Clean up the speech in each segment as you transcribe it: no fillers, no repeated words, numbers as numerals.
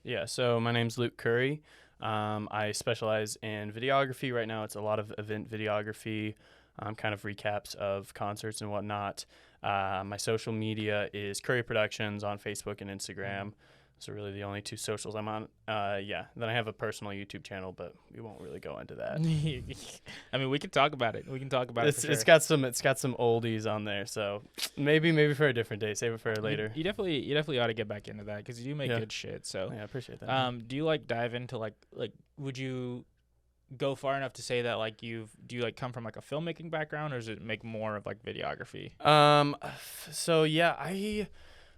Yeah, so my name's Luke Currey. I specialize in videography. Right now, it's a lot of event videography, kind of recaps of concerts and whatnot. My social media is Curry Productions on Facebook and Instagram. So really the only two socials I'm on. Yeah, then I have a personal YouTube channel, but we won't really go into that. I mean, we can talk about it. We can talk about it for sure. It's got some oldies on there, so maybe for a different day. Save it for later. You definitely ought to get back into that because you do make good shit. So yeah, I appreciate that. do you like dive into like would you go far enough to say that like do you like come from like a filmmaking background, or does it make more of like videography? So yeah,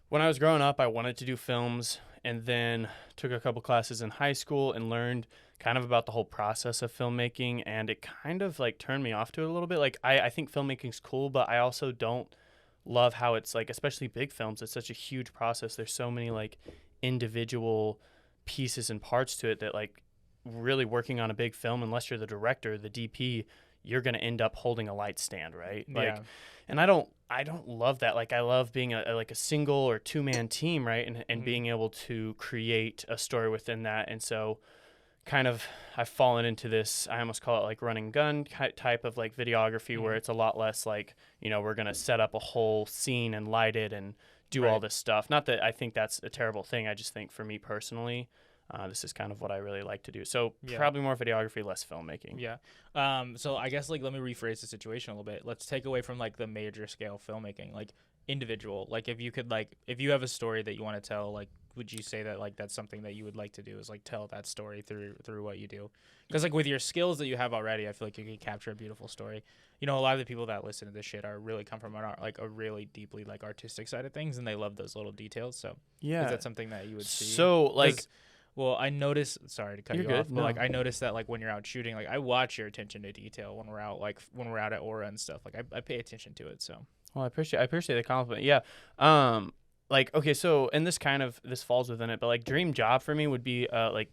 when I was growing up, I wanted to do films, and then took a couple classes in high school and learned kind of about the whole process of filmmaking, and it kind of like turned me off to it a little bit. Like I think filmmaking's cool, but I also don't love how it's like, especially big films, it's such a huge process. There's so many like individual pieces and parts to it that like really working on a big film, unless you're the director, the DP, you're going to end up holding a light stand, right? Like, Yeah. and I don't love that. Like I love being a single or two-man team, right? And being able to create a story within that. And so kind of I've fallen into this, I almost call it like run and gun type of like videography, where it's a lot less like, we're going to set up a whole scene and light it and do all this stuff. Not that I think that's a terrible thing. I just think for me personally, this is kind of what I really like to do. So probably more videography, less filmmaking. Yeah. So I guess like let me rephrase the situation a little bit. Let's take away from like the major scale filmmaking, like individual. Like if you have a story that you want to tell, like would you say that like that's something that you would like to do, is like tell that story through what you do? Because like with your skills that you have already, I feel like you can capture a beautiful story. A lot of the people that listen to this shit are really come from like a really deeply like artistic side of things, and they love those little details. So yeah, is that something that you would see? So like. Well, I noticed. Sorry to cut you good. off, but like I noticed that like when you're out shooting, like I watch your attention to detail when we're out at Aura and stuff. Like I pay attention to it. So. Well, I appreciate the compliment. Yeah. Like okay, so and this falls within it, but like dream job for me would be like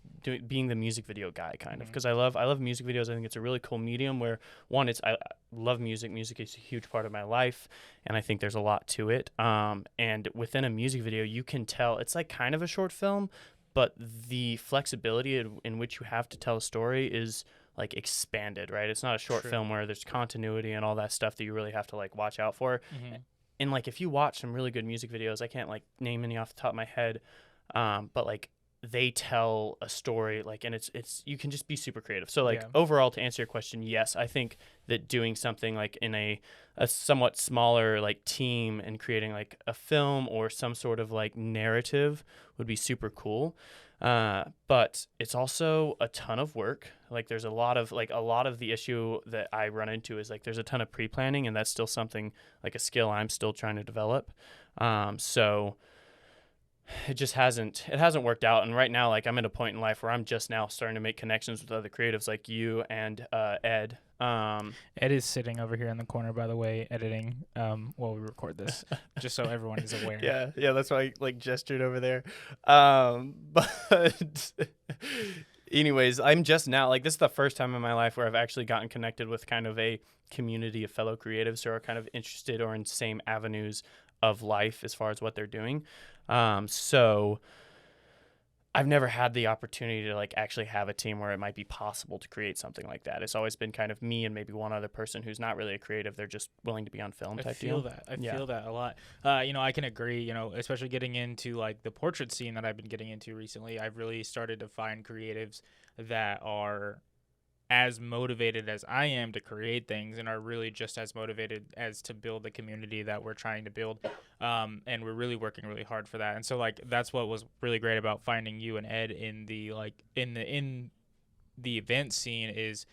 being the music video guy kind of, because I love music videos. I think it's a really cool medium where one, I love music. Music is a huge part of my life, and I think there's a lot to it. And within a music video, you can tell it's like kind of a short film, but the flexibility in which you have to tell a story is like expanded, right? It's not a short film where there's continuity and all that stuff that you really have to like watch out for. And like if you watch some really good music videos, I can't like name any off the top of my head, but like they tell a story, like, and it's you can just be super creative. So like overall, to answer your question, yes, I think that doing something like in a somewhat smaller like team and creating like a film or some sort of like narrative would be super cool. But it's also a ton of work. Like there's a lot of the issue that I run into is like there's a ton of pre-planning, and that's still something like a skill I'm still trying to develop. So it just hasn't worked out. And right now, like I'm at a point in life where I'm just now starting to make connections with other creatives like you and Ed. Ed is sitting over here in the corner, by the way, editing while we record this, just so everyone is aware. Yeah, that's why I like gestured over there. But anyways, I'm just now, like, this is the first time in my life where I've actually gotten connected with kind of a community of fellow creatives who are kind of interested or in same avenues of life as far as what they're doing. So I've never had the opportunity to like actually have a team where it might be possible to create something like that. It's always been kind of me and maybe one other person who's not really a creative. They're just willing to be on film type deal. I feel that a lot. I can agree, especially getting into like the portrait scene that I've been getting into recently. I've really started to find creatives that are as motivated as I am to create things, and are really just as motivated as to build the community that we're trying to build. And we're really working really hard for that. And so like that's what was really great about finding you and Ed in the event scene, is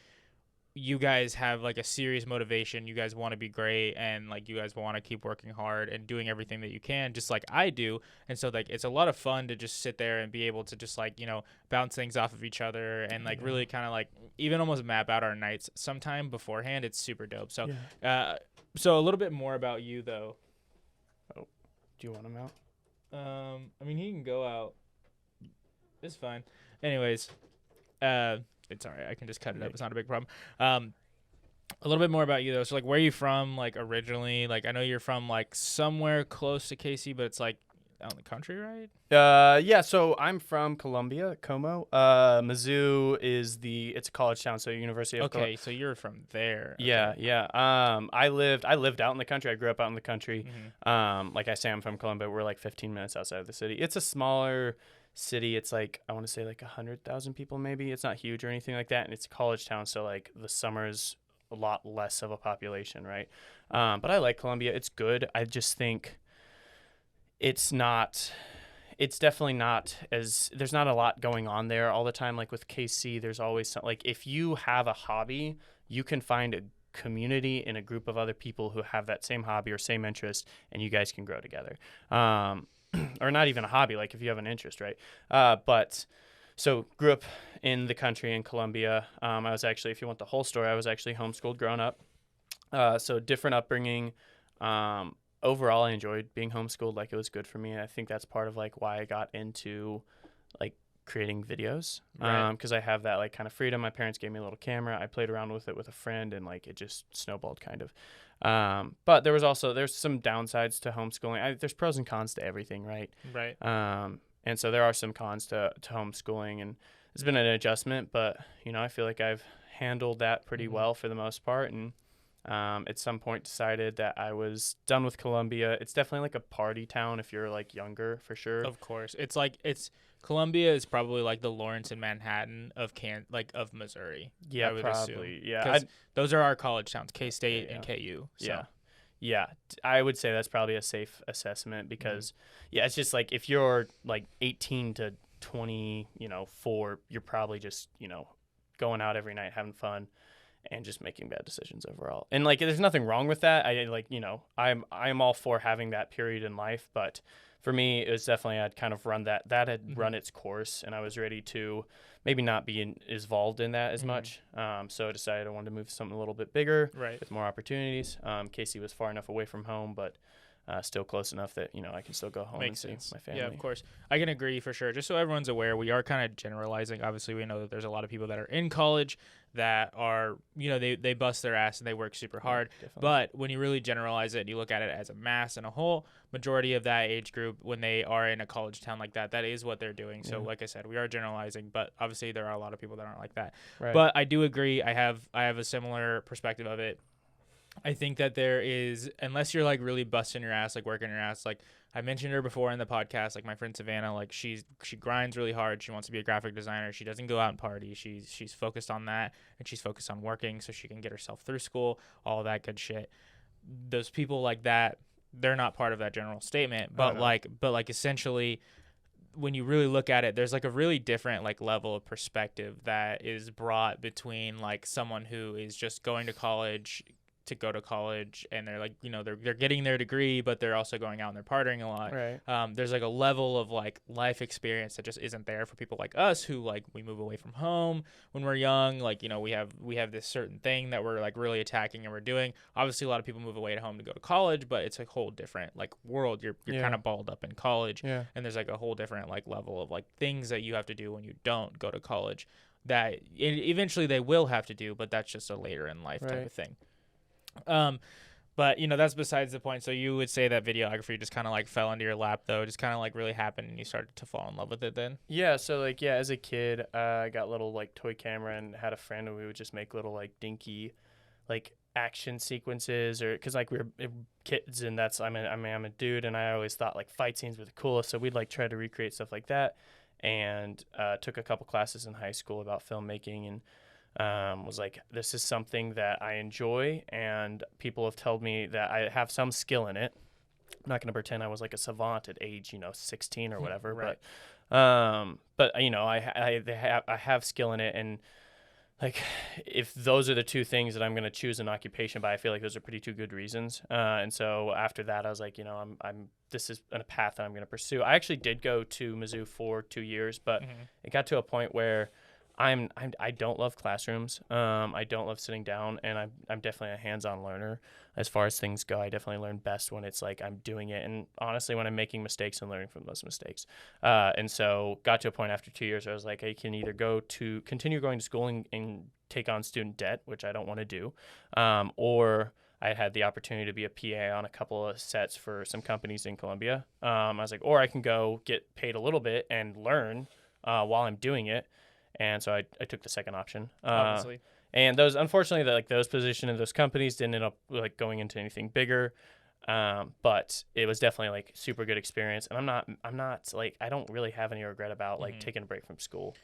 you guys have like a serious motivation. You guys want to be great, and like you guys want to keep working hard and doing everything that you can, just like I do. And so like it's a lot of fun to just sit there and be able to just like bounce things off of each other, and like really kind of like even almost map out our nights sometime beforehand. It's super dope. So so a little bit more about you though. Oh, do you want him out? I mean, he can go out. It's fine. Anyways, it's all right. I can just cut it up. It's not a big problem. A little bit more about you though. So like, where are you from? Like originally, like I know you're from like somewhere close to KC, but it's like out in the country, right? Yeah. So I'm from Columbia, Como. Mizzou it's a college town, so University of Okay, so you're from there. Yeah, Okay. yeah. I lived out in the country. I grew up out in the country. Mm-hmm. Like I say, I'm from Columbia. We're like 15 minutes outside of the city. It's a smaller city. It's like I want to say like 100,000 people, maybe. It's not huge or anything like that, and it's a college town, so like the summers a lot less of a population, right? But I like Columbia. It's good. I just think it's not. It's definitely not as there's not a lot going on there all the time. Like with KC, there's always some, like if you have a hobby, you can find a community and a group of other people who have that same hobby or same interest, and you guys can grow together. Or not even a hobby, like if you have an interest, right? But so grew up in the country in Columbia. I was actually, if you want the whole story, I was actually homeschooled growing up. So different upbringing. Overall, I enjoyed being homeschooled. Like it was good for me. I think that's part of like why I got into like creating videos. Right. Because I have that like kind of freedom. My parents gave me a little camera. I played around with it with a friend, and like it just snowballed kind of. But there's some downsides to homeschooling. There's pros and cons to everything, right? Right. And so there are some cons to homeschooling, and it's been an adjustment. But I feel like I've handled that pretty Mm-hmm. well for the most part, and at some point decided that I was done with Columbia. It's definitely like a party town if you're like younger, for sure. Of course, it's Columbia is probably like the Lawrence and Manhattan of of Missouri. Yeah, I would probably. assume. Yeah, 'Cause those are our college towns, K-State Yeah. and KU. So. yeah, yeah. I would say that's probably a safe assessment because, yeah, it's just like if you're like 18 to 24, you're probably just going out every night having fun and just making bad decisions overall. And like there's nothing wrong with that. I'm all for having that period in life, but for me it was definitely I'd kind of run that had run its course, and I was ready to maybe not be involved in that as much. So I decided I wanted to move to something a little bit bigger Right. with more opportunities. Casey was far enough away from home, but still close enough that I can still go home Makes and sense. see my family. Yeah, of course. I can agree for sure. Just so everyone's aware, we are kind of generalizing. Obviously, we know that there's a lot of people that are in college that are, they bust their ass and they work super hard. Definitely. But when you really generalize it and you look at it as a mass and a whole, majority of that age group, when they are in a college town like that, that is what they're doing. So like I said, we are generalizing, but obviously there are a lot of people that aren't like that. Right. But I do agree. I have a similar perspective of it. I think that there is, unless you're like really busting your ass, like working your ass, like I mentioned her before in the podcast, like my friend Savannah, like she grinds really hard. She wants to be a graphic designer. She doesn't go out and party. She's focused on that, and she's focused on working so she can get herself through school, all that good shit. Those people like that, they're not part of that general statement, but like essentially when you really look at it, there's like a really different like level of perspective that is brought between like someone who is just going to college to go to college, and they're like they're getting their degree, but they're also going out and they're partying a lot. Right. There's like a level of like life experience that just isn't there for people like us who like we move away from home when we're young. Like we have this certain thing that we're like really attacking and we're doing. Obviously, a lot of people move away at home to go to college, but it's a whole different like world. You're kind of balled up in college, and there's like a whole different like level of like things that you have to do when you don't go to college that eventually they will have to do, but that's just a later in life type of thing. But that's besides the point. So you would say that videography just kind of like fell into your lap, though, just kind of like really happened, and you started to fall in love with it then? Yeah, so like as a kid, I got a little like toy camera and had a friend, and we would just make little like dinky like action sequences, or because like we were kids, and I'm a dude, and I always thought like fight scenes were the coolest, so we'd like try to recreate stuff like that, and took a couple classes in high school about filmmaking, and was like, this is something that I enjoy, and people have told me that I have some skill in it. I'm not going to pretend I was like a savant at age 16 or whatever, Right. but I have skill in it, and like if those are the two things that I'm going to choose an occupation by, I feel like those are two good reasons. And so after that, I was like, this is a path that I'm going to pursue. I actually did go to Mizzou for 2 years, but it got to a point where I don't love classrooms. I don't love sitting down, and I'm definitely a hands-on learner as far as things go. I definitely learn best when it's like I'm doing it, and honestly, when I'm making mistakes and learning from those mistakes. And so got to a point after 2 years where I was like, I can either continue going to school and take on student debt, which I don't want to do, or I had the opportunity to be a PA on a couple of sets for some companies in Colombia. I was like, or I can go get paid a little bit and learn while I'm doing it. And so I took the second option. Obviously. And those, unfortunately, like those positions in those companies didn't end up like going into anything bigger. But it was definitely like super good experience. And I'm not like, I don't really have any regret about like taking a break from school.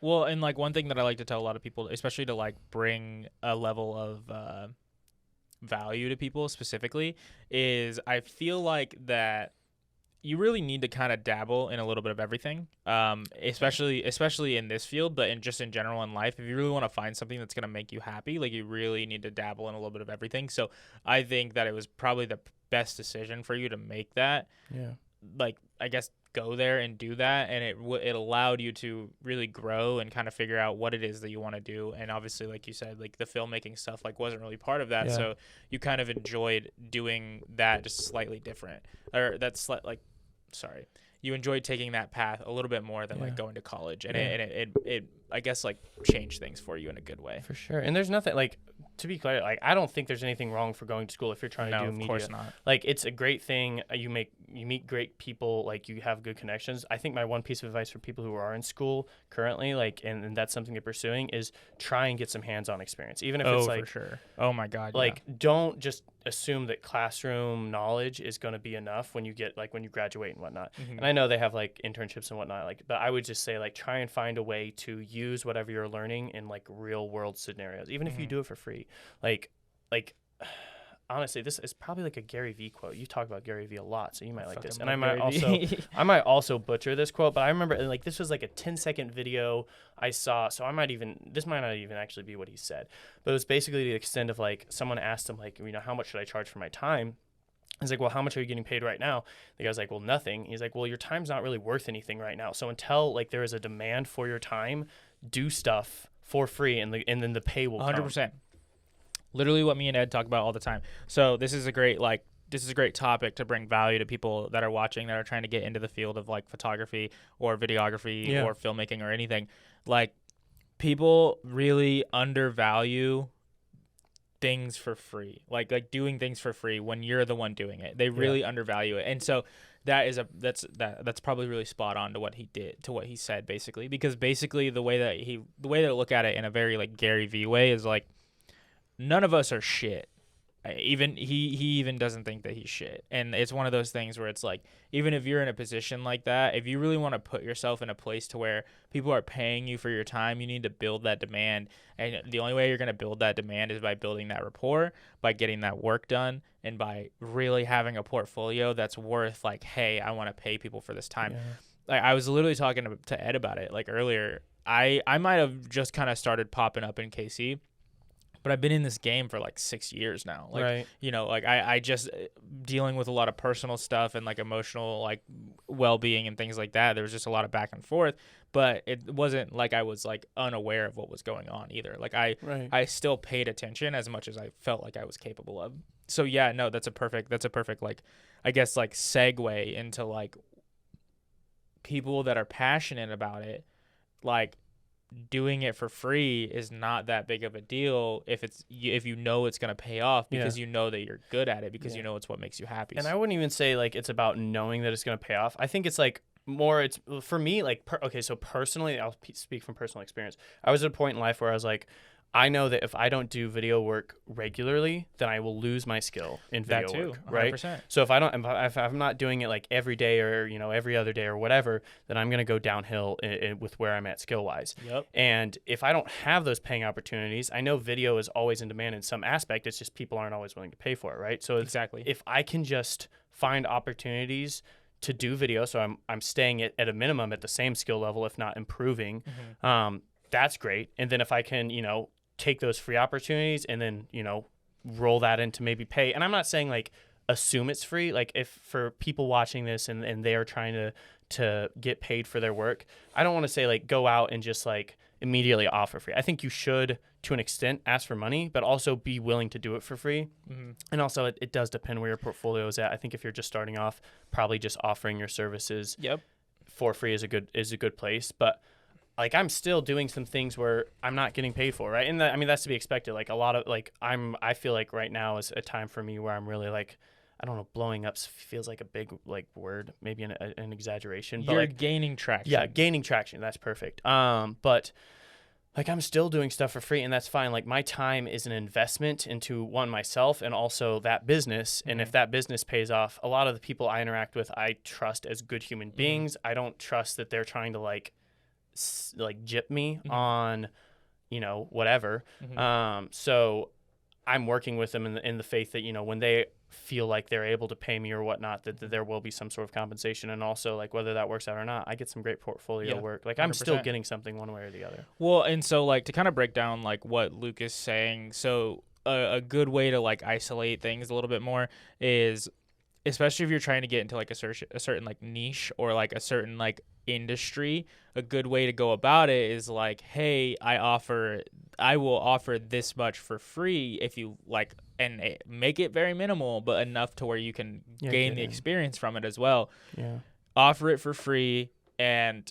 Well, and like one thing that I like to tell a lot of people, especially to like bring a level of value to people specifically, is I feel like that you really need to kind of dabble in a little bit of everything, especially in this field, but just in general in life. If you really want to find something that's going to make you happy, like you really need to dabble in a little bit of everything. So I think that it was probably the best decision for you to make that. Yeah. Like, I guess, go there and do that, and it allowed you to really grow and kind of figure out what it is that you want to do. And obviously, like you said, like the filmmaking stuff like wasn't really part of that, so you kind of enjoyed doing that just slightly different, or that's you enjoyed taking that path a little bit more than like going to college, and it I guess like changed things for you in a good way. For sure. And there's nothing like, to be clear, like I don't think there's anything wrong for going to school if you're trying to do media. Of course not. Like it's a great thing. You meet great people, like you have good connections. I think my one piece of advice for people who are in school currently, like and that's something they're pursuing, is try and get some hands-on experience. Even if it's like, for sure. Oh my God. Like don't just assume that classroom knowledge is going to be enough when you graduate and whatnot. And I know they have like internships and whatnot, like, but I would just say like try and find a way to use whatever you're learning in like real world scenarios, even if you do it for free. Like honestly, this is probably like a Gary Vee quote. You talk about Gary Vee a lot, so you might like this. And I might also butcher this quote, but I remember like this was like a 10-second video I saw, so this might not even actually be what he said, but it was basically the extent of like someone asked him like, how much should I charge for my time? He's like, well, how much are you getting paid right now? The guy's like, well, nothing. He's like, well, your time's not really worth anything right now. So until like there is a demand for your time, do stuff for free, and then the pay will 100%. Come. Literally what me and Ed talk about all the time. So this is a great topic to bring value to people that are watching, that are trying to get into the field of like photography or videography or filmmaking or anything. Like, people really undervalue things for free, like doing things for free when you're the one doing it. They really undervalue it. And so that's probably really spot on to what he did, to what he said, basically, because basically the way to look at it in a very like Gary Vee way is like, none of us are shit. Even he even doesn't think that he's shit. And it's one of those things where it's like, even if you're in a position like that, if you really want to put yourself in a place to where people are paying you for your time, you need to build that demand. And the only way you're going to build that demand is by building that rapport, by getting that work done, and by really having a portfolio that's worth like, hey, I want to pay people for this time. Like, I was literally talking to Ed about it like earlier. I might have just kind of started popping up in KC, but I've been in this game for like 6 years now. Like, like I just dealing with a lot of personal stuff and like emotional, like well-being and things like that. There was just a lot of back and forth, but it wasn't like I was like unaware of what was going on either. Like I still paid attention as much as I felt like I was capable of. So yeah, no, that's a perfect, like, I guess like segue into like people that are passionate about it. Like, doing it for free is not that big of a deal if you know it's going to pay off, because you know that you're good at it, because you know it's what makes you happy. And I wouldn't even say like it's about knowing that it's going to pay off. I think it's like more, it's for me like so personally, I'll speak from personal experience. I was at a point in life where I was like, I know that if I don't do video work regularly, then I will lose my skill in video work, right? 100%. So if I'm not doing it like every day or every other day or whatever, then I'm gonna go downhill with where I'm at skill wise. Yep. And if I don't have those paying opportunities, I know video is always in demand in some aspect. It's just people aren't always willing to pay for it, right? So exactly. If I can just find opportunities to do video, so I'm staying at a minimum at the same skill level, if not improving, that's great. And then if I can take those free opportunities and then roll that into maybe pay. And I'm not saying like assume it's free. Like, if for people watching this and they are trying to get paid for their work, I don't want to say like go out and just like immediately offer free. I think you should, to an extent, ask for money, but also be willing to do it for free. And also it does depend where your portfolio is at. I think if you're just starting off, probably just offering your services for free is a good place. But like I'm still doing some things where I'm not getting paid for, right? And I mean, that's to be expected. Like a lot of like I feel like right now is a time for me where I'm really like, I don't know, blowing up feels like a big like word, maybe an exaggeration, but You're like gaining traction. yeah, gaining traction. That's perfect. But like I'm still doing stuff for free, and that's fine. Like my time is an investment into one, myself, and also that business. And if that business pays off, a lot of the people I interact with, I trust as good human beings. I don't trust that they're trying to like gyp me on, you know, whatever. So I'm working with them in the faith that, you know, when they feel like they're able to pay me or whatnot, that there will be some sort of compensation. And also like whether that works out or not, I get some great portfolio work. Like 100%. I'm still getting something one way or the other. Well, and so like to kind of break down like what Luke is saying, so a good way to like isolate things a little bit more is, especially if you're trying to get into like a certain like niche or like a certain like industry, a good way to go about it is like, hey, I will offer this much for free if you like, and make it very minimal, but enough to where you can gain the experience from it as well. Yeah. Offer it for free, and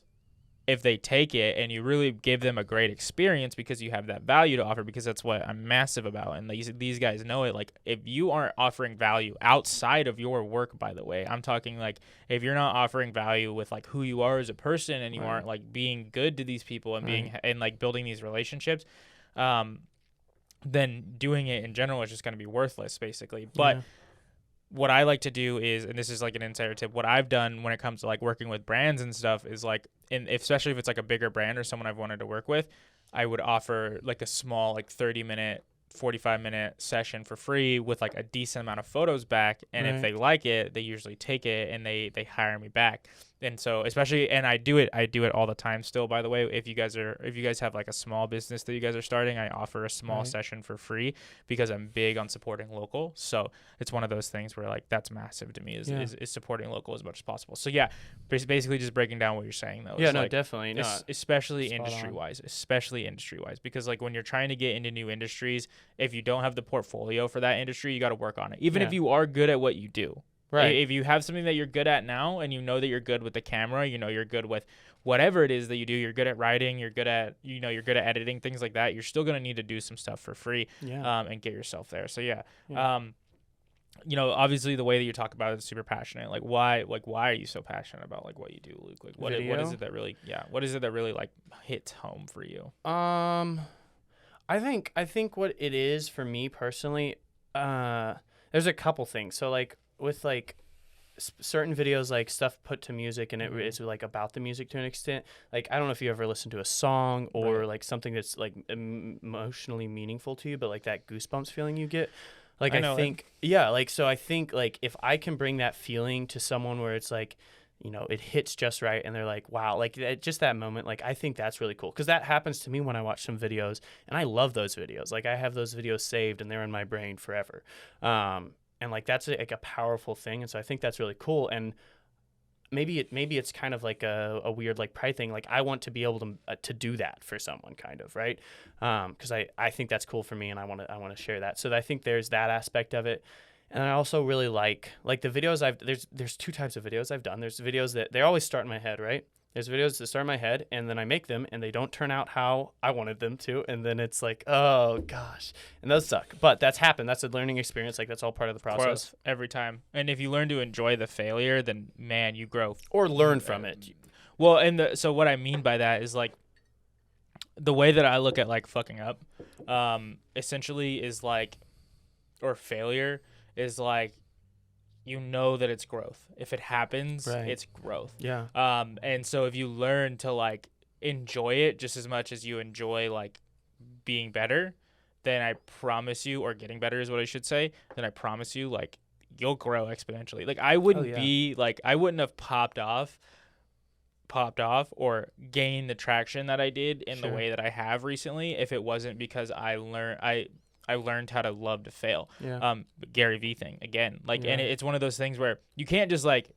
if they take it and you really give them a great experience because you have that value to offer, because that's what I'm massive about. And these guys know it. Like if you aren't offering value outside of your work, by the way, I'm talking like if you're not offering value with like who you are as a person, and you aren't like being good to these people and being and like building these relationships, then doing it in general is just going to be worthless basically. But what I like to do is, and this is like an insider tip, what I've done when it comes to like working with brands and stuff is like, and especially if it's like a bigger brand or someone I've wanted to work with, I would offer like a small, like 30-minute, 45-minute session for free with like a decent amount of photos back. And if they like it, they usually take it and they hire me back. And so especially, and I do it all the time still, by the way. If you guys have like a small business that you guys are starting, I offer a small session for free because I'm big on supporting local. So it's one of those things where like that's massive to me is supporting local as much as possible. So yeah, basically just breaking down what you're saying though. Yeah, no, like, definitely. No, especially industry wise, because like when you're trying to get into new industries, if you don't have the portfolio for that industry, you got to work on it. Even if you are good at what you do. Right. If you have something that you're good at now, and you know that you're good with the camera, you know you're good with whatever it is that you do, you're good at writing, you're good at editing, things like that, you're still going to need to do some stuff for free and get yourself there. So you know, obviously the way that you talk about it is super passionate. Like why are you so passionate about like what you do, Luke? Like what is it that really like hits home for you? I think what it is for me personally, there's a couple things. So like with like certain videos, like stuff put to music, and it is like about the music to an extent. Like I don't know if you ever listen to a song or like something that's like emotionally meaningful to you, but like that goosebumps feeling you get. Like I think so I think like if I can bring that feeling to someone where it's like, you know, it hits just right and they're like, wow, like just that moment, like I think that's really cool, because that happens to me when I watch some videos, and I love those videos. Like I have those videos saved and they're in my brain forever. And like that's like a powerful thing, and so I think that's really cool. And maybe it's kind of like a weird like pride thing. Like I want to be able to do that for someone, kind of, right? Because I think that's cool for me, and I want to share that. So I think there's that aspect of it. And I also really like the videos there's two types of videos I've done. There's videos that they always start in my head, right? There's videos that start in my head, and then I make them, and they don't turn out how I wanted them to, and then it's like, oh gosh, and those suck. But that's happened. That's a learning experience. Like that's all part of the process. Growth every time. And if you learn to enjoy the failure, then man, you grow. Or learn from it. Well, and so what I mean by that is like the way that I look at like fucking up, essentially is like, or failure is like, you know that it's growth. If it happens, it's growth. Yeah. And so if you learn to like enjoy it just as much as you enjoy like being better, then I promise you, or getting better is what I should say, then I promise you like you'll grow exponentially. Like I wouldn't be like, I wouldn't have popped off or gained the traction that I did in the way that I have recently if it wasn't because I learned how to love to fail. Gary V thing again, like, and it's one of those things where you can't just like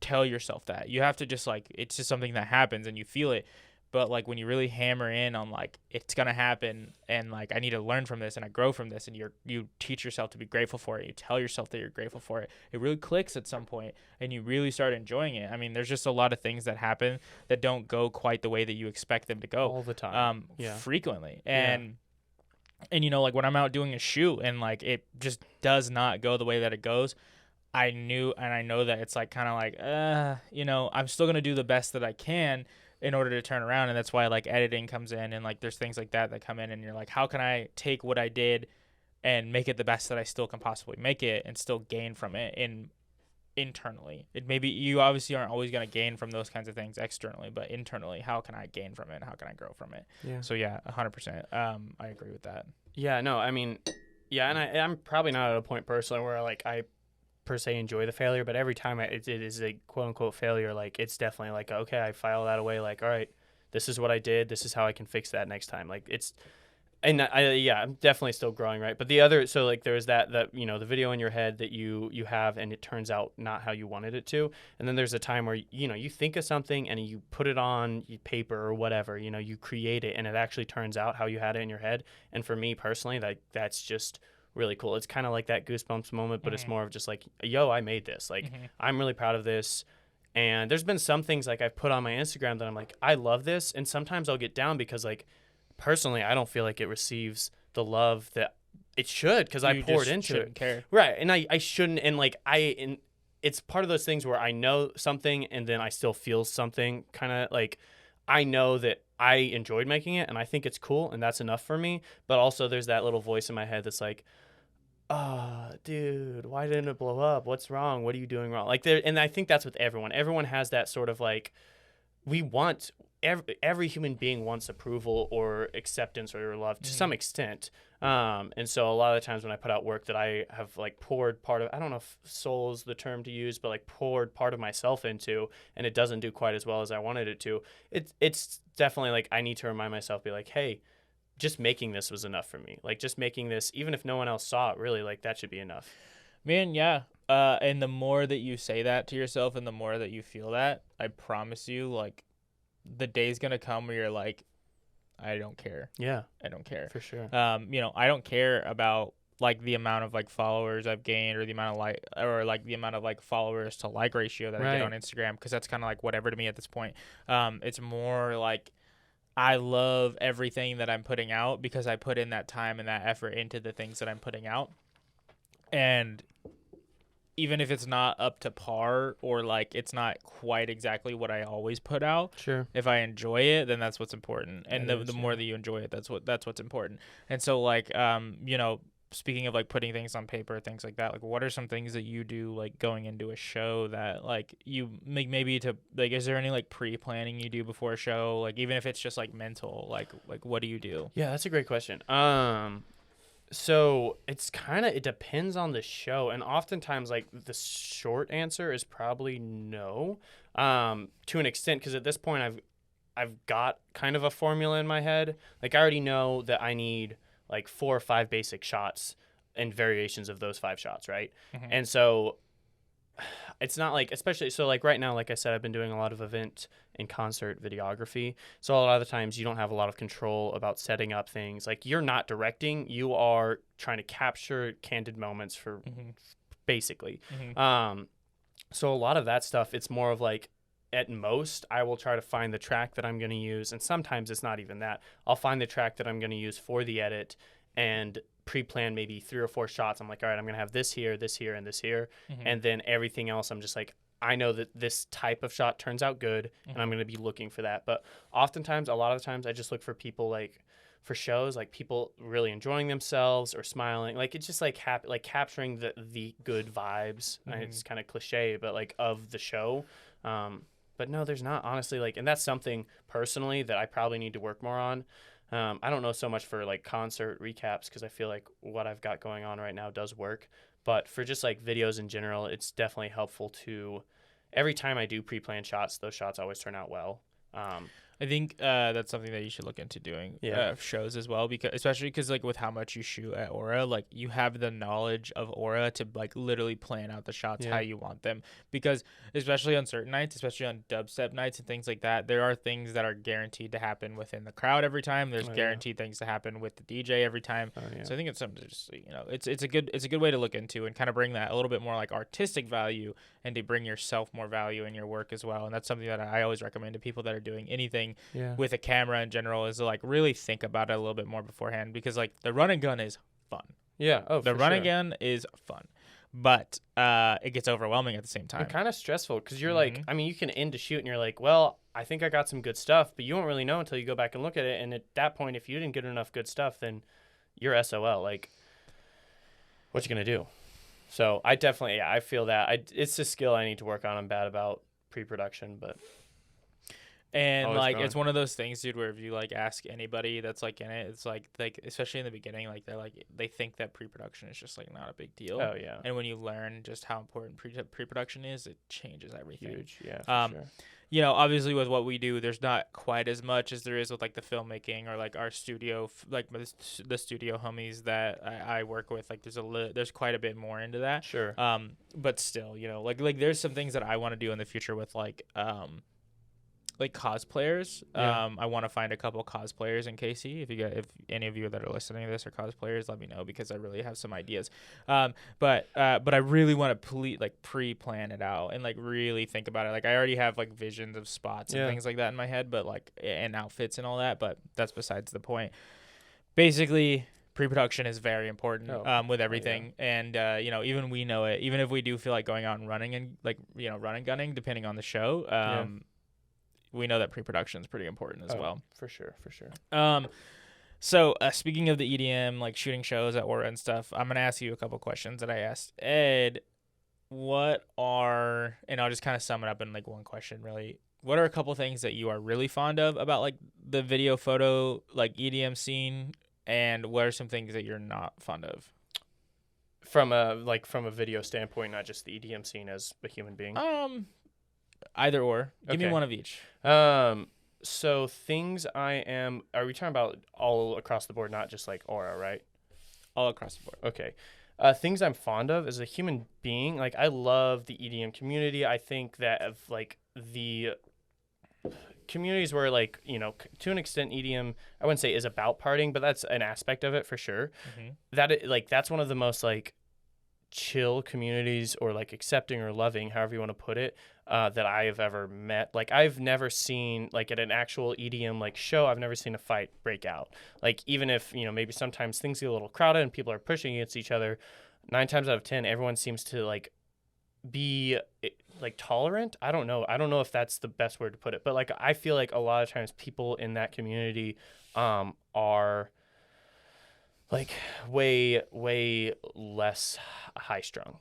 tell yourself that. You have to just like, it's just something that happens and you feel it. But like when you really hammer in on like it's gonna happen and like I need to learn from this and I grow from this, and you teach yourself to be grateful for it, you tell yourself that you're grateful for it, it really clicks at some point and you really start enjoying it. I mean, there's just a lot of things that happen that don't go quite the way that you expect them to go all the time. frequently. And you know, like when I'm out doing a shoot and like it just does not go the way that it goes, I knew and I know that it's like kind of like you know, I'm still gonna do the best that I can in order to turn around. And that's why like editing comes in, and like there's things like that come in, and you're like, how can I take what I did and make it the best that I still can possibly make it and still gain from it internally. It maybe you obviously aren't always going to gain from those kinds of things externally, but internally, how can I gain from it and how can I grow from it? Yeah. So yeah, 100%. I agree with that. Yeah, no, I mean, yeah, and I'm probably not at a point personally where like I per se enjoy the failure, but every time it is a quote unquote failure, like it's definitely like, okay, I file that away, like, all right, this is what I did, this is how I can fix that next time. Like it's, and I'm definitely still growing, right? But the other, so like there's that you know, the video in your head that you have and it turns out not how you wanted it to, and then there's a time where you know you think of something and you put it on paper or whatever, you know, you create it and it actually turns out how you had it in your head. And for me personally, like that's just really cool. It's kind of like that goosebumps moment, but it's more of just like, yo, I made this. Like, I'm really proud of this. And there's been some things like I've put on my Instagram that I'm like, I love this. And sometimes I'll get down because like, personally, I don't feel like it receives the love that it should because I poured into it. Care. Right. And I shouldn't. And like, it's part of those things where I know something and then I still feel something kind of like, I know that I enjoyed making it and I think it's cool and that's enough for me. But also there's that little voice in my head that's like, oh, dude, why didn't it blow up? What's wrong? What are you doing wrong? Like there, and I think that's with everyone. Everyone has that sort of like, we want every human being wants approval or acceptance or love to some extent. And so a lot of the times when I put out work that I have like poured part of, I don't know if soul is the term to use, but like poured part of myself into, and it doesn't do quite as well as I wanted it to. It's definitely like, I need to remind myself, be like, hey, just making this was enough for me. Like just making this, even if no one else saw it, really, like that should be enough. Man, yeah. And the more that you say that to yourself and the more that you feel that, I promise you, like the day's going to come where you're like, I don't care. Yeah. I don't care. For sure. You know, I don't care about like the amount of like followers I've gained or the amount of the amount of like followers to like ratio that I get on Instagram, because that's kind of like whatever to me at this point. It's more like, I love everything that I'm putting out because I put in that time and that effort into the things that I'm putting out. And even if it's not up to par or like it's not quite exactly what I always put out, sure, if I enjoy it, then that's what's important. And the more that you enjoy it, that's what's important. And so like you know, speaking of like putting things on paper, things like that, like what are some things that you do like going into a show that like you make, maybe to like, is there any like pre-planning you do before a show, like even if it's just like mental, like what do you do? Yeah, that's a great question. So it's kind of, it depends on the show, and oftentimes like the short answer is probably no, to an extent, because at this point I've got kind of a formula in my head. Like I already know that I need like 4 or 5 basic shots and variations of those 5 shots, right? And so it's not like, especially, so like right now, like I said, I've been doing a lot of event and concert videography. So a lot of the times you don't have a lot of control about setting up things. Like you're not directing, you are trying to capture candid moments for basically. So a lot of that stuff, it's more of like, at most, I will try to find the track that I'm going to use. And sometimes it's not even that. I'll find the track that I'm going to use for the edit and pre-plan maybe 3 or 4 shots. I'm like, all right, I'm going to have this here, and this here. And then everything else, I'm just like, I know that this type of shot turns out good, and I'm going to be looking for that. But oftentimes, a lot of the times, I just look for people like, for shows, like people really enjoying themselves or smiling. Like it's just like like capturing the good vibes. It's kind of cliche, but like of the show. But no, there's not, honestly, like, and that's something personally that I probably need to work more on. I don't know so much for like concert recaps, because I feel like what I've got going on right now does work. But for just like videos in general, it's definitely helpful to, every time I do pre-planned shots, those shots always turn out well. I think that's something that you should look into doing shows as well, because especially because like with how much you shoot at Aura, like you have the knowledge of Aura to like literally plan out the shots how you want them. Because especially on certain nights, especially on dubstep nights and things like that, there are things that are guaranteed to happen within the crowd every time. There's guaranteed things to happen with the DJ every time. So I think it's something to just, you know, it's a good way to look into and kind of bring that a little bit more like artistic value and to bring yourself more value in your work as well. And that's something that I always recommend to people that are doing anything with a camera in general, is to like really think about it a little bit more beforehand, because like the run and gun is fun. The run and gun is fun, but it gets overwhelming at the same time. And kind of stressful, because you're like, I mean, you can end a shoot and you're like, well, I think I got some good stuff, but you won't really know until you go back and look at it. And at that point, if you didn't get enough good stuff, then you're SOL. Like, what you gonna do? So I definitely, I feel that it's a skill I need to work on. I'm bad about pre-production, but. And always like growing. It's one of those things, dude, where if you like ask anybody that's like in it, it's like especially in the beginning, like they think that pre-production is just like not a big deal. Oh yeah. And when you learn just how important pre-production is, it changes everything. Huge, yeah. For sure. You know, obviously with what we do, there's not quite as much as there is with like the filmmaking or like our studio, like the studio homies that I work with. Like there's quite a bit more into that. Sure. But still, you know, like there's some things that I want to do in the future with like cosplayers. I want to find a couple cosplayers in KC. If any of you that are listening to this are cosplayers, let me know, because I really have some ideas. But I really want to pre-plan it out and like really think about it. Like I already have like visions of spots and things like that in my head, but like and outfits and all that. But that's besides the point. Basically, pre-production is very important with everything, and you know, even we know it. Even if we do feel like going out and running and like, you know, run and gunning, depending on the show. We know that pre-production is pretty important as well. For sure. So speaking of the EDM, like shooting shows at Aura and stuff, I'm going to ask you a couple questions that I asked Ed. And I'll just kind of sum it up in like one question, really. What are a couple things that you are really fond of about like the video photo, like EDM scene? And what are some things that you're not fond of? From a video standpoint, not just the EDM scene as a human being? Either or. Give me one of each. So things are we talking about all across the board, not just like Aura, right? All across the board. Okay. Things I'm fond of as a human being, like I love the EDM community. I think that of like the communities where like, you know, to an extent EDM, I wouldn't say is about partying, but that's an aspect of it for sure. That's one of the most like chill communities, or like accepting or loving, however you want to put it, that I have ever met. Like I've never seen, like at an actual EDM like show, I've never seen a fight break out. Like even if, you know, maybe sometimes things get a little crowded and people are pushing against each other, 9 times out of 10 everyone seems to like be like tolerant. I don't know if that's the best word to put it, but like I feel like a lot of times people in that community are like way less high strung.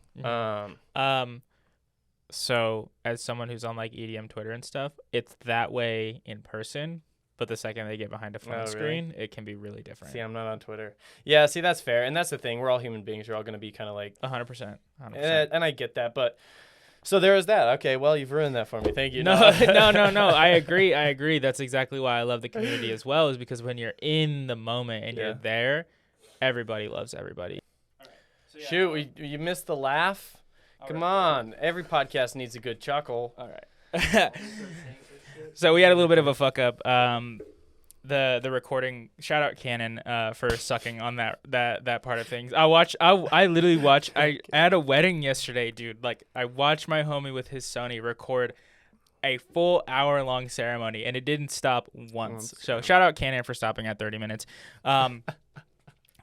So as someone who's on like EDM Twitter and stuff, it's that way in person, but the second they get behind a phone screen, it can be really different. See, I'm not on Twitter. Yeah, see, that's fair. And that's the thing. We're all human beings. We're all going to be kind of like 100%. And I get that, but so there was that. Okay, well, you've ruined that for me. Thank you. No. I agree. That's exactly why I love the community as well, is because when you're in the moment and you're there, everybody loves everybody. All right. So, shoot, you missed the laugh. Come on. Every podcast needs a good chuckle. All right. So we had a little bit of a fuck up. The recording, shout out Canon for sucking on that part of things. I literally watched, I at a wedding yesterday, dude. Like I watched my homie with his Sony record a full hour-long ceremony, and it didn't stop once. So shout out Canon for stopping at 30 minutes.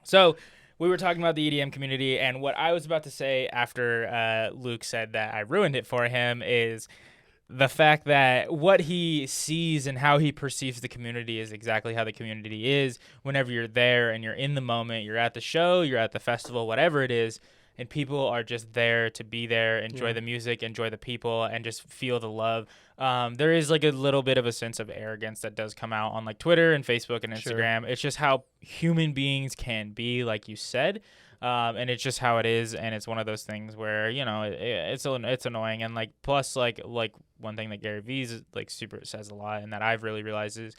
So we were talking about the EDM community, and what I was about to say after Luke said that I ruined it for him is the fact that what he sees and how he perceives the community is exactly how the community is whenever you're there and you're in the moment, you're at the show, you're at the festival, whatever it is, and people are just there to be there, enjoy the music, enjoy the people, and just feel the love. There is like a little bit of a sense of arrogance that does come out on like Twitter and Facebook and Instagram. Sure. It's just how human beings can be, like you said. And it's just how it is, and it's one of those things where it's annoying, and like plus like one thing that Gary Vee's like super says a lot, and that I've really realized is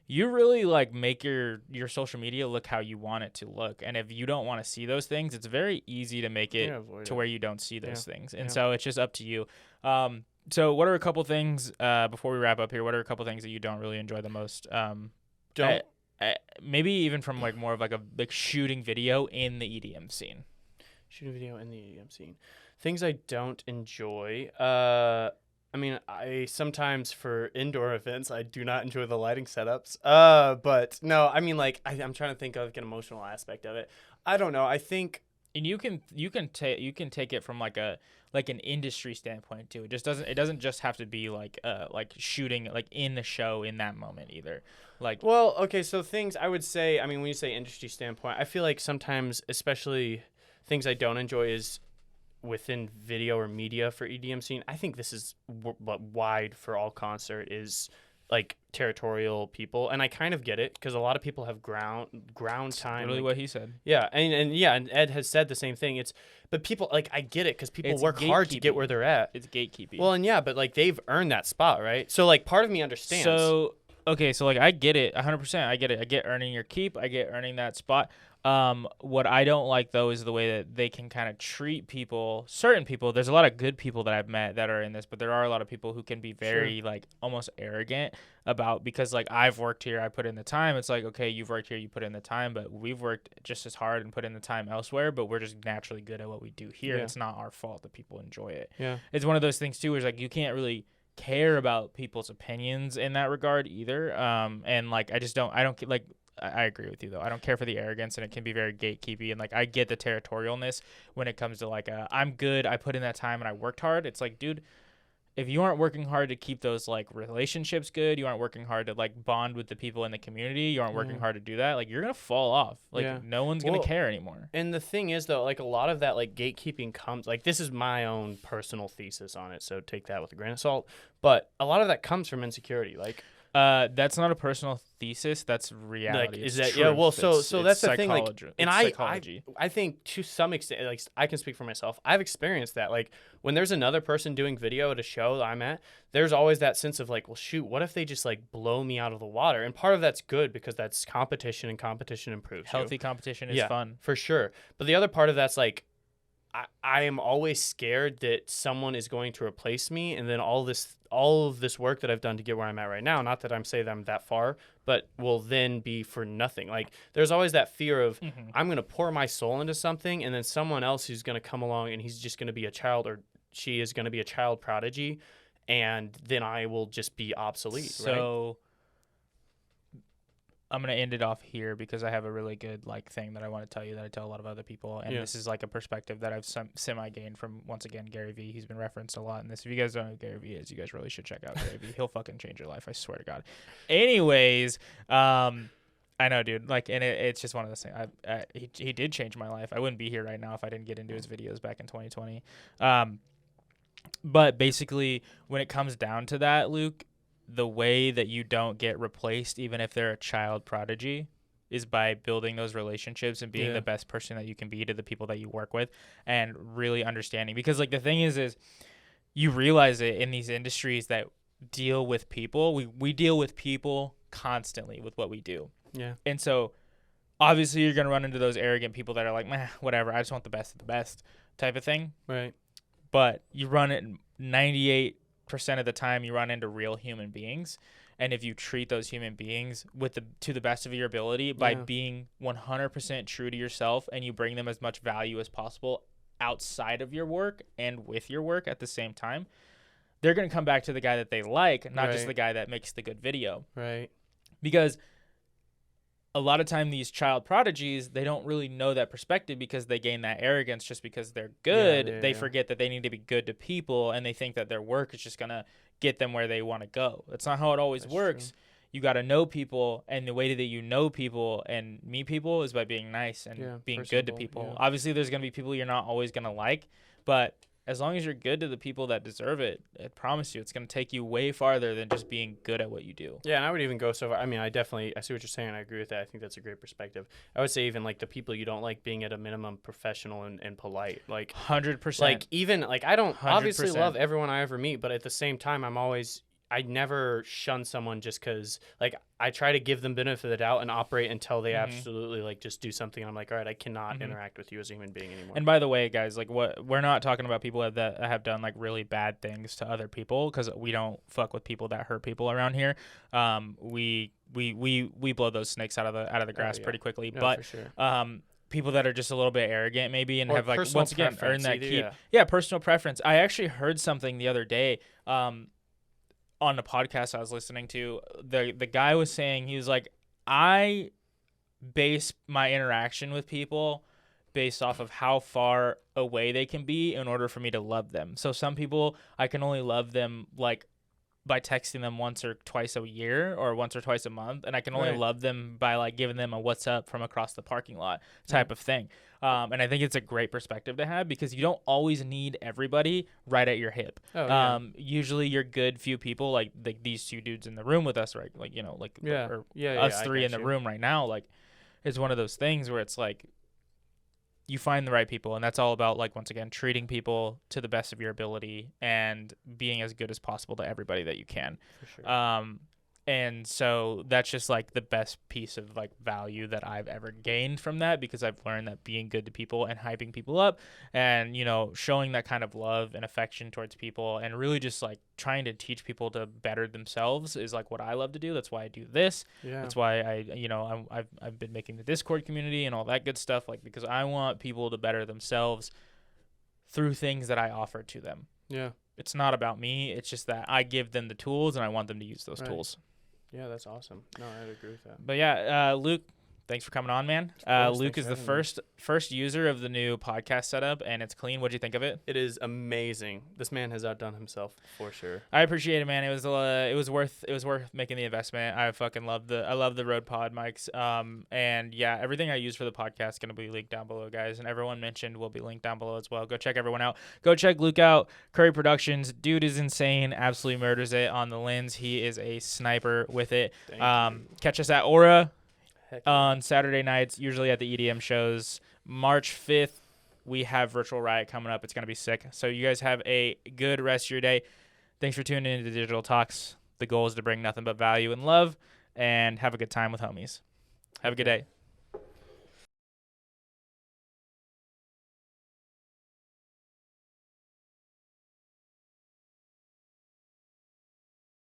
you really like make your social media look how you want it to look, and if you don't want to see those things, it's very easy to make it to where you don't see those things, and so it's just up to you. So what are a couple things before we wrap up here? What are a couple things that you don't really enjoy the most? Maybe even from like more of like a shooting video in the EDM scene. Shooting video in the EDM scene. Things I don't enjoy. I mean, I sometimes for indoor events, I do not enjoy the lighting setups. But no, I mean, like I'm trying to think of like an emotional aspect of it. I don't know. I think, and you can take it from like an industry standpoint too. It doesn't just have to be like shooting like in the show in that moment either. Like, well, okay, so things I would say. I mean, when you say industry standpoint, I feel like sometimes, especially things I don't enjoy is within video or media for EDM scene. I think this is wide for all concert is like territorial people, and I kind of get it because a lot of people have ground time. Really, what he said. Yeah, and Ed has said the same thing. But people like I get it because people work hard to get where they're at. It's gatekeeping. Well, and yeah, but like they've earned that spot, right? So like part of me understands. So okay, so like I get it 100%. I get it. I get earning your keep. I get earning that spot. What I don't like though is the way that they can kind of treat certain people. There's a lot of good people that I've met that are in this, but there are a lot of people who can be very like almost arrogant about, because like I've worked here, I put in the time. It's like, okay, you've worked here, you put in the time, but we've worked just as hard and put in the time elsewhere, but we're just naturally good at what we do here. Yeah. It's not our fault that people enjoy it. Yeah. It's one of those things too, where it's like, you can't really care about people's opinions in that regard either. And like, I don't like, I agree with you though. I don't care for the arrogance, and it can be very gatekeepy. And like, I get the territorialness when it comes to like, I'm good, I put in that time and I worked hard. It's like, dude, if you aren't working hard to keep those like relationships good, you aren't working hard to like bond with the people in the community, you aren't working hard to do that, like you're gonna fall off. Like no one's gonna care anymore. And the thing is though, like a lot of that like gatekeeping comes, like this is my own personal thesis on it, so take that with a grain of salt. But a lot of that comes from insecurity, like. That's not a personal thesis. That's reality. Like, is that truth. Yeah? Well, so that's the thing. Like, and I think to some extent, like I can speak for myself. I've experienced that. Like when there's another person doing video at a show that I'm at, there's always that sense of like, well, shoot, what if they just like blow me out of the water? And part of that's good because that's competition, and competition improves. Healthy competition is fun for sure. But the other part of that's like, I am always scared that someone is going to replace me, and then all of this work that I've done to get where I'm at right now, not that I'm saying that I'm that far, but will then be for nothing. Like there's always that fear of I'm going to pour my soul into something, and then someone else who's going to come along and he's just going to be a child, or she is going to be a child prodigy, and then I will just be obsolete. So right? I'm going to end it off here because I have a really good like thing that I want to tell you that I tell a lot of other people. And this is like a perspective that I've semi-gained from, once again, Gary Vee. He's been referenced a lot in this. If you guys don't know who Gary Vee is, you guys really should check out Gary Vee. He'll fucking change your life. I swear to God. Anyways, I know, dude. Like, and it's just one of those things. He did change my life. I wouldn't be here right now if I didn't get into his videos back in 2020. But basically, when it comes down to that, Luke, the way that you don't get replaced, even if they're a child prodigy, is by building those relationships and being the best person that you can be to the people that you work with, and really understanding. Because like the thing is you realize it in these industries that deal with people. We deal with people constantly with what we do. Yeah. And so obviously you're going to run into those arrogant people that are like, meh, whatever, I just want the best of the best type of thing. Right. But you run it 98% of the time, you run into real human beings, and if you treat those human beings to the best of your ability by being 100% true to yourself, and you bring them as much value as possible outside of your work and with your work at the same time, they're going to come back to the guy that they like, not just the guy that makes the good video. Right. Because a lot of time these child prodigies, they don't really know that perspective because they gain that arrogance just because they're good. They forget that they need to be good to people, and they think that their work is just going to get them where they want to go. That's not how it always works. True. You got to know people, and the way that you know people and meet people is by being nice and being good to people. Yeah. Obviously, there's going to be people you're not always going to like, but as long as you're good to the people that deserve it, I promise you, it's going to take you way farther than just being good at what you do. Yeah, and I would even go so far. I mean, I see what you're saying. I agree with that. I think that's a great perspective. I would say even like the people you don't like, being at a minimum professional and polite. Like 100%. like even like I don't obviously 100%. love everyone I ever meet, but at the same time, I never shun someone just because like I try to give them benefit of the doubt and operate until they absolutely like just do something. And I'm like, all right, I cannot interact with you as a human being anymore. And by the way, guys, like we're not talking about people that have done like really bad things to other people, because we don't fuck with people that hurt people around here. We blow those snakes out of the grass pretty quickly. No, but for sure. People that are just a little bit arrogant maybe and Or have like personal once again earned that preference keep. Yeah, personal preference. I actually heard something the other day. On a podcast I was listening to, the guy was saying, he was like, I base my interaction with people based off of how far away they can be in order for me to love them. So some people, I can only love them like by texting them once or twice a year or once or twice a month, and I can only love them by like giving them a what's up from across the parking lot type of thing. And I think it's a great perspective to have, because you don't always need everybody right at your hip. Usually you're good few people, like these two dudes in the room with us, right? Like, you know, like us three in the room right now. Like, it's one of those things where it's like you find the right people, and that's all about, like, once again, treating people to the best of your ability and being as good as possible to everybody that you can. For sure. And so that's just like the best piece of like value that I've ever gained from that, because I've learned that being good to people and hyping people up and, you know, showing that kind of love and affection towards people and really just like trying to teach people to better themselves is like what I love to do. That's why I do this. Yeah. That's why I've been making the Discord community and all that good stuff, like, because I want people to better themselves through things that I offer to them. Yeah. It's not about me. It's just that I give them the tools and I want them to use those tools. Yeah, that's awesome. No, I'd agree with that. But yeah, Luke, thanks for coming on, man. Luke is the first user of the new podcast setup, and it's clean. What'd you think of it? It is amazing. This man has outdone himself for sure. I appreciate it, man. It was worth making the investment. I love the Rode Pod mics. And yeah, everything I use for the podcast is gonna be linked down below, guys. And everyone mentioned will be linked down below as well. Go check everyone out. Go check Luke out. Curry Productions, dude is insane. Absolutely murders it on the lens. He is a sniper with it. Catch us at Aura on Saturday nights, usually at the EDM shows. March 5th, we have Virtual Riot coming up. It's going to be sick. So you guys have a good rest of your day. Thanks for tuning in to Digital Talks. The goal is to bring nothing but value and love, and have a good time with homies. Have a good day.